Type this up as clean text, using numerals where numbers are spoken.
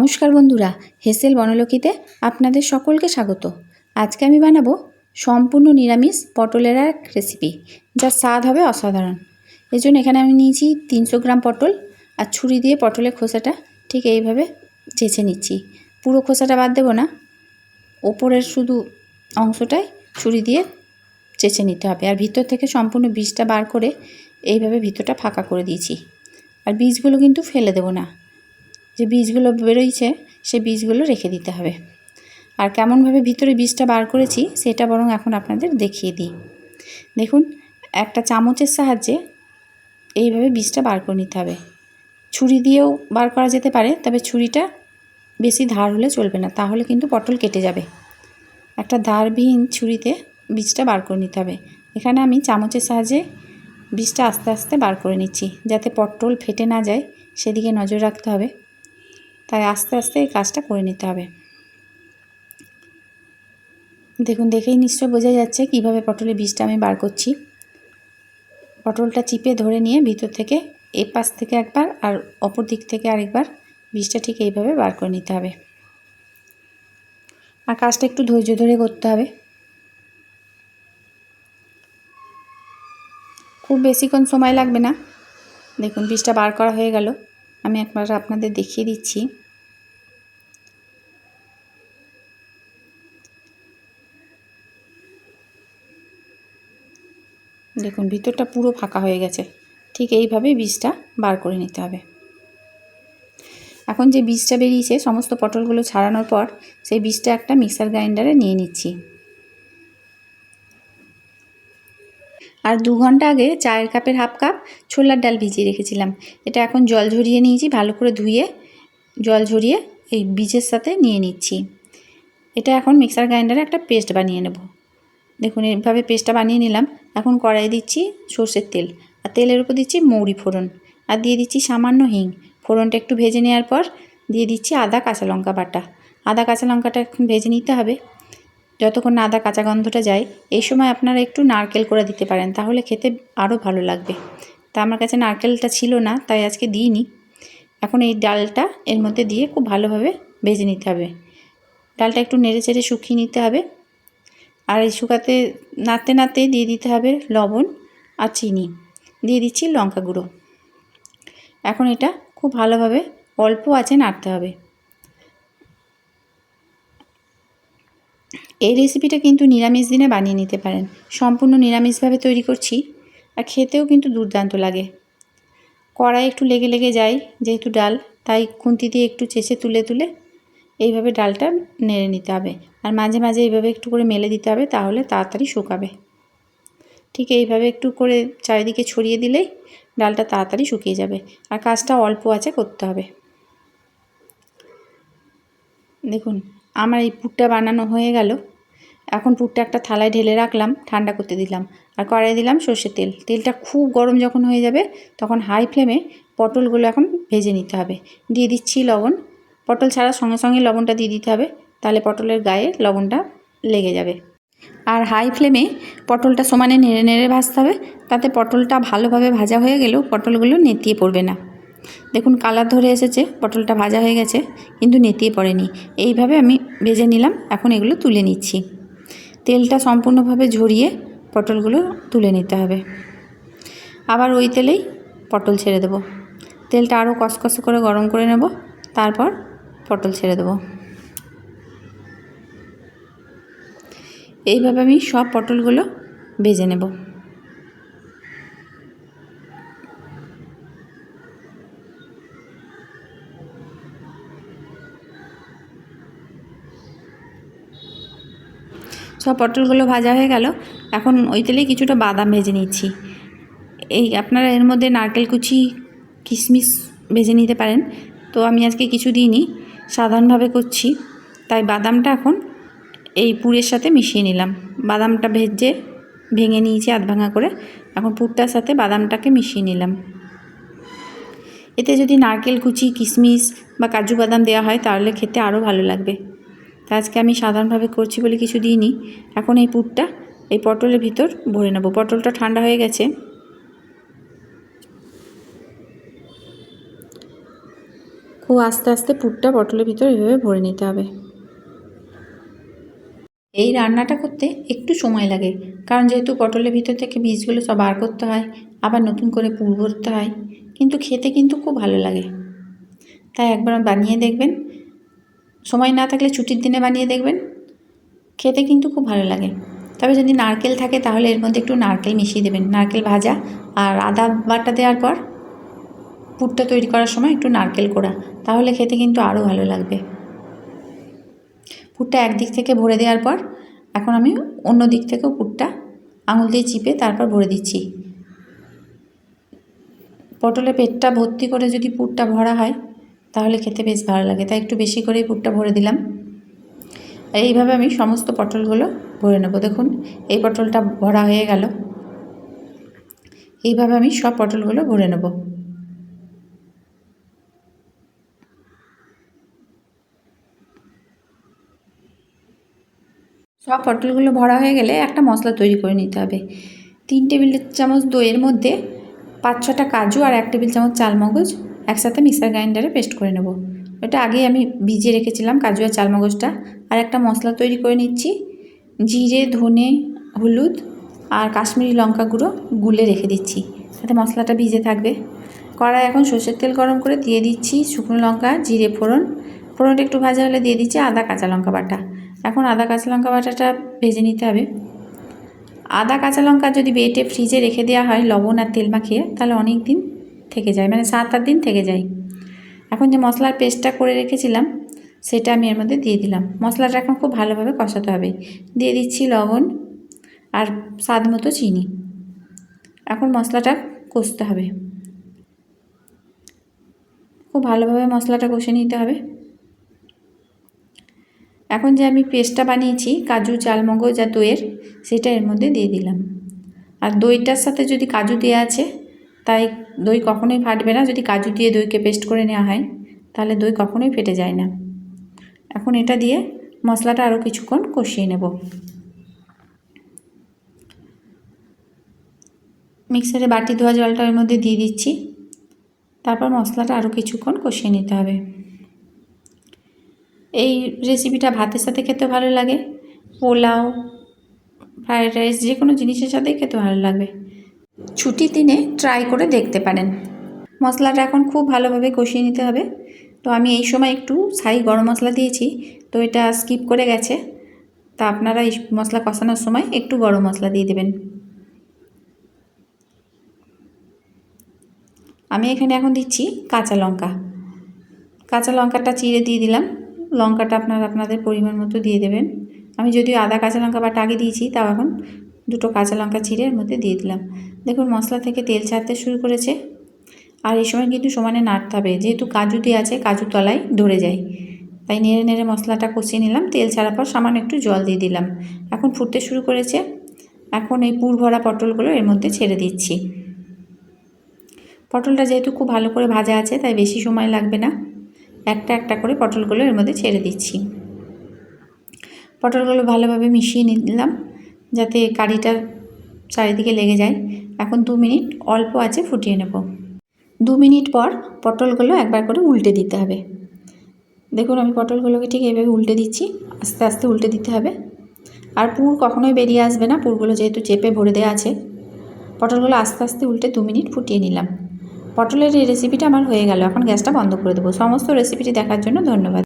নমস্কার বন্ধুরা, হেসেল বনলকিতে আপনাদের সকলকে স্বাগত। আজকে আমি বানাবো সম্পূর্ণ নিরামিষ পটলের এক রেসিপি, যার স্বাদ হবে অসাধারণ। এর জন্য এখানে আমি নিয়েছি 300 গ্রাম পটল, আর ছুরি দিয়ে পটলের খোসাটা ঠিক এইভাবে চেঁচে নিচ্ছি। পুরো খোসাটা বাদ দেবো না, ওপরের শুধু অংশটাই ছুরি দিয়ে চেঁচে নিতে হবে। আর ভিতর থেকে সম্পূর্ণ বীজটা বার করে এইভাবে ভিতরটা ফাঁকা করে দিয়েছি। আর বীজগুলো কিন্তু ফেলে দেবো না, যে বীজগুলো বেরোইছে সেই বীজগুলো রেখে দিতে হবে। আর কেমনভাবে ভিতরে বীজটা বার করেছি সেটা বরং এখন আপনাদের দেখিয়ে দিই। দেখুন, একটা চামচের সাহায্যে এইভাবে বীজটা বার করে নিতে হবে। ছুরি দিয়েও বার করা যেতে পারে, তবে ছুরিটা বেশি ধার হলে চলবে না, তাহলে কিন্তু পটল কেটে যাবে। একটা ধারবিহীন ছুরিতে বীজটা বার করে নিতে হবে। এখানে আমি চামচের সাহায্যে বীজটা আস্তে আস্তে বার করে নিচ্ছি, যাতে পটল ফেটে না যায় সেদিকে নজর রাখতে হবে। তাই আস্তে আস্তে এই কাজটা করে নিতে হবে। দেখুন, দেখেই নিশ্চয় বোঝা যাচ্ছে কিভাবে পটলের বীজটা আমি বার করছি। পটলটা চিপে ধরে নিয়ে ভিতর থেকে এই পাশ থেকে একবার আর অপর দিক থেকে আরেকবার বীজটা ঠিক এইভাবে বার করে নিতে হবে। আর কাজটা একটু ধৈর্য ধরে করতে হবে, খুব বেশিক্ষণ সময় লাগবে না। দেখুন, বীজটা বার করা হয়ে গেল। আমি একবার আপনাদের দেখিয়ে দিচ্ছি। দেখুন, ভিতরটা পুরো ফাঁকা হয়ে গেছে। ঠিক এইভাবেই বীজটা বার করে নিতে হবে। এখন যে বীজটা বেরিয়েছে সমস্ত পটলগুলো ছাড়ানোর পর সেই বীজটা একটা মিক্সার গ্রাইন্ডারে নিয়ে নিচ্ছি। আর 2 ঘন্টা আগে চায়ের কাপের হাফ কাপ ছোলার ডাল ভিজিয়ে রেখেছিলাম। এটা এখন জল ঝরিয়ে নিয়েছি, ভালো করে ধুয়ে জল ঝরিয়ে এই বীজের সাথে নিয়ে নিচ্ছি। এটা এখন মিক্সার গ্রাইন্ডারে একটা পেস্ট বানিয়ে নেব। দেখুন, এইভাবে পেস্টটা বানিয়ে নিলাম। এখন কড়াইয়ে দিচ্ছি সর্ষের তেল, আর তেলের উপর দিচ্ছি মৌরি ফোড়ন, আর দিয়ে দিচ্ছি সামান্য হিং। ফোড়নটা একটু ভেজে নেওয়ার পর দিয়ে দিচ্ছি আদা কাঁচা লঙ্কা বাটা। আদা কাঁচা লঙ্কাটা এখন ভেজে নিতে হবে যতক্ষণ না আদা কাঁচা গন্ধটা যায়। এই সময় আপনারা একটু নারকেল করে দিতে পারেন, তাহলে খেতে আরও ভালো লাগবে। তা আমার কাছে নারকেলটা ছিল না, তাই আজকে দিইনি। এখন এই ডালটা এর মধ্যে দিয়ে খুব ভালোভাবে ভেজে নিতে হবে। ডালটা একটু নেড়ে চেড়ে শুকিয়ে নিতে হবে। আর এই শুকাতে নাড়তে নাড়তেই দিয়ে দিতে হবে লবণ আর চিনি, দিয়ে দিচ্ছি লঙ্কা গুঁড়ো। এখন এটা খুব ভালোভাবে অল্প আঁচে নাড়তে হবে। এই রেসিপিটা কিন্তু নিরামিষ দিনে বানিয়ে নিতে পারেন। সম্পূর্ণ নিরামিষভাবে তৈরি করছি, আর খেতেও কিন্তু দুর্দান্ত লাগে। কড়াই একটু লেগে লেগে যায় যেহেতু ডাল, তাই খুন্তি দিয়ে একটু চেঁচে তুলে তুলে এইভাবে ডালটা নেড়ে নিতে হবে। আর মাঝে মাঝে এইভাবে একটু করে মেলে দিতে হবে, তাহলে তাড়াতাড়ি শুকাবে। ঠিক এইভাবে একটু করে চারিদিকে ছড়িয়ে দিলেই ডালটা তাড়াতাড়ি শুকিয়ে যাবে। আর কাজটা অল্প আঁচে করতে হবে। দেখুন, আমার এই পুরটা বানানো হয়ে গেল। এখন পুরটা একটা থালায় ঢেলে রাখলাম, ঠান্ডা করতে দিলাম। আর কড়াইয়ে দিলাম সর্ষের তেল। তেলটা খুব গরম যখন হয়ে যাবে তখন হাই ফ্লেমে পটলগুলো এখন ভেজে নিতে হবে। দিয়ে দিচ্ছি লবণ। পটল ছাড়ার সঙ্গে সঙ্গে লবণটা দিয়ে দিতে হবে, তাহলে পটলের গায়ে লবণটা লেগে যাবে। আর হাই ফ্লেমে পটলটা সমানে নেড়ে নেড়ে ভাজতে হবে, তাতে পটলটা ভালোভাবে ভাজা হয়ে গেলেও পটলগুলো নেতিয়ে পড়বে না। দেখুন, কালার ধরে এসেছে, পটলটা ভাজা হয়ে গেছে কিন্তু নেতিয়ে পড়েনি। এইভাবে আমি ভেজে নিলাম। এখন এগুলো তুলে নিচ্ছি। তেলটা সম্পূর্ণভাবে ঝরিয়ে পটলগুলো তুলে নিতে হবে। আবার ওই তেলেই পটল ছেড়ে দেব। তেলটা আরও কষকষে করে গরম করে নেব, তারপর পটল ছেড়ে দেব। এইভাবে আমি সব পটলগুলো ভেজে নেব। সব পটলগুলো ভাজা হয়ে গেল। এখন ওই তেলেই কিছুটা বাদাম ভেজে নিচ্ছি। এই আপনারা এর মধ্যে নারকেল কুচি কিশমিশ ভেজে নিতে পারেন, তো আমি আজকে কিছু দিইনি, সাধারণভাবে করছি। তাই বাদামটা এখন এই পুরের সাথে মিশিয়ে নিলাম। বাদামটা ভেঙে নিয়েছি আধ ভাঙা করে। এখন পুরটার সাথে বাদামটাকে মিশিয়ে নিলাম। এতে যদি নারকেল কুচি কিশমিশ বা কাজু বাদাম দেওয়া হয় তাহলে খেতে আরও ভালো লাগবে। তা আজকে আমি সাধারণভাবে করছি বলে কিছু দিইনি। এখন এই পুরটা এই পটলের ভিতর ভরে নেব। পটলটা ঠান্ডা হয়ে গেছে। খুব আস্তে আস্তে পুরটা পটলের ভিতর এভাবে ভরে নিতে হবে। এই রান্নাটা করতে একটু সময় লাগে, কারণ যেহেতু পটলের ভিতর থেকে বীজগুলো সব বার করতে হয়, আবার নতুন করে পুর ভরতে হয়, কিন্তু খেতে কিন্তু খুব ভালো লাগে। তাই একবার বানিয়ে দেখবেন, সময় না থাকলে ছুটির দিনে বানিয়ে দেখবেন, খেতে কিন্তু খুব ভালো লাগে। তবে যদি নারকেল থাকে তাহলে এর মধ্যে একটু নারকেল মিশিয়ে দেবেন, নারকেল ভাজা আর আদা বাটা দেওয়ার পর পুরটা তৈরি করার সময় একটু নারকেল কোড়া, তাহলে খেতে কিন্তু আরও ভালো লাগবে। পুরটা একদিক থেকে ভরে দেওয়ার পর এখন আমি অন্য দিক থেকেও পুরটা আঙুল দিয়ে চিপে তারপর ভরে দিচ্ছি। পটলের পেটটা ভর্তি করে যদি পুরটা ভরা হয় তাহলে খেতে বেশ ভালো লাগে, তাই একটু বেশি করেই পুরটা ভরে দিলাম। এইভাবে আমি সমস্ত পটলগুলো ভরে নেব। দেখুন এই পটলটা ভরা হয়ে গেল। এইভাবে আমি সব পটলগুলো ভরে নেব। সব পটলগুলো ভরা হয়ে গেলে একটা মশলা তৈরি করে নিতে হবে। 3 টেবিল চামচ দইয়ের মধ্যে 5-6টা কাজু আর 1 টেবিল চামচ চালমগজ একসাথে মিক্সার গ্রাইন্ডারে পেস্ট করে নেব। ওটা আগেই আমি ভিজিয়ে রেখেছিলাম কাজু আর চালমগজটা। আর একটা মশলা তৈরি করে নিচ্ছি। জিরে, ধনে, হলুদ আর কাশ্মীরি লঙ্কা গুঁড়ো গুলে রেখে দিচ্ছি, যাতে মশলাটা ভিজে থাকবে। কড়াই এখন সর্ষের তেল গরম করে দিয়ে দিচ্ছি শুকনো লঙ্কা, জিরে ফোড়ন। ফোড়নটা একটু ভাজা হলে দিয়ে দিচ্ছি আদা কাঁচা লঙ্কা বাটা। এখন আদা কাঁচা লঙ্কা বাটাটা ভেজে নিতে হবে। আদা কাঁচা লঙ্কা যদি বেটে ফ্রিজে রেখে দেওয়া হয় লবণ আর তেল মাখিয়ে, তাহলে অনেক দিন থেকে যায়, মানে 7-8 দিন থেকে যায়। এখন যে মশলার পেস্টটা করে রেখেছিলাম সেটা আমি এর মধ্যে দিয়ে দিলাম। মশলাটা এখন খুব ভালোভাবে কষাতে হবে। দিয়ে দিচ্ছি লবণ আর স্বাদ মতো চিনি। এখন মশলাটা কষতে হবে, খুব ভালোভাবে মশলাটা কষে নিতে হবে। এখন যে আমি পেস্টটা বানিয়েছি কাজু, চালমগজ আর দইয়ের, সেটা এর মধ্যে দিয়ে দিলাম। আর দইটার সাথে যদি কাজু দেওয়া আছে তাই দই কখনোই ফাটবে না। যদি কাজু দিয়ে দইকে পেস্ট করে নেওয়া হয় তাহলে দই কখনোই ফেটে যায় না। এখন এটা দিয়ে মশলাটা আরও কিছুক্ষণ কষিয়ে নেব। মিক্সারে বাটি ধোয়া জলটা এর মধ্যে দিয়ে দিচ্ছি। তারপর মশলাটা আরও কিছুক্ষণ কষিয়ে নিতে হবে। এই রেসিপিটা ভাতের সাথে খেতে ভালো লাগে, পোলাও, ফ্রায়েড রাইস, যে কোনো জিনিসের সাথেই খেতে ভালো লাগবে। ছুটির দিনে ট্রাই করে দেখতে পারেন। মশলাটা এখন খুব ভালোভাবে কষিয়ে নিতে হবে। তো আমি এই সময় একটু ছাই গরম মশলা দিয়েছি, তো এটা স্কিপ করে গেছে। তা আপনারা এই মশলা কষানোর সময় একটু গরম মশলা দিয়ে দেবেন। আমি এখানে এখন দিচ্ছি কাঁচা লঙ্কা। কাঁচা লঙ্কাটা চিড়ে দিয়ে দিলাম। লঙ্কাটা আপনাদের পরিমাণ মতো দিয়ে দেবেন। আমি যদিও আদা কাঁচা লঙ্কা বাটা আগে দিয়েছি, তাও এখন 2টো কাঁচা লঙ্কা চিড়ে এর মধ্যে দিয়ে দিলাম। দেখুন মশলা থেকে তেল ছাড়তে শুরু করেছে। আর এই সময় কিন্তু সমানে নাড়তে হবে, যেহেতু কাজু দিয়ে আছে, কাজু তলায় ধরে যায়। তাই নেড়ে নেড়ে মশলাটা কষিয়ে নিলাম। তেল ছাড়ার পর সামান্য একটু জল দিয়ে দিলাম। এখন ফুটতে শুরু করেছে। এখন এই পুর ভরা পটলগুলো এর মধ্যে ছেড়ে দিচ্ছি। পটলটা যেহেতু খুব ভালো করে ভাজা আছে তাই বেশি সময় লাগবে না। একটা একটা করে পটলগুলো এর মধ্যে ছেড়ে দিচ্ছি। পটলগুলো ভালোভাবে মিশিয়ে নিলাম যাতে কারিটা চারিদিকে লেগে যায়। এখন 2 মিনিট অল্প আঁচে ফুটিয়ে নেব। 2 মিনিট পর পটলগুলো একবার করে উল্টে দিতে হবে। দেখুন আমি পটলগুলোকে ঠিক এইভাবে উল্টে দিচ্ছি, আস্তে আস্তে উল্টে দিতে হবে। আর পুর কখনোই বেরিয়ে আসবে না, পুরগুলো যেহেতু চেপে ভরে দেওয়া আছে। পটলগুলো আস্তে আস্তে উল্টে 2 মিনিট ফুটিয়ে নিলাম। পটলের এই রেসিপিটা আমার হয়ে গেল। এখন গ্যাসটা বন্ধ করে দেবো। সমস্ত রেসিপিটি দেখার জন্য ধন্যবাদ।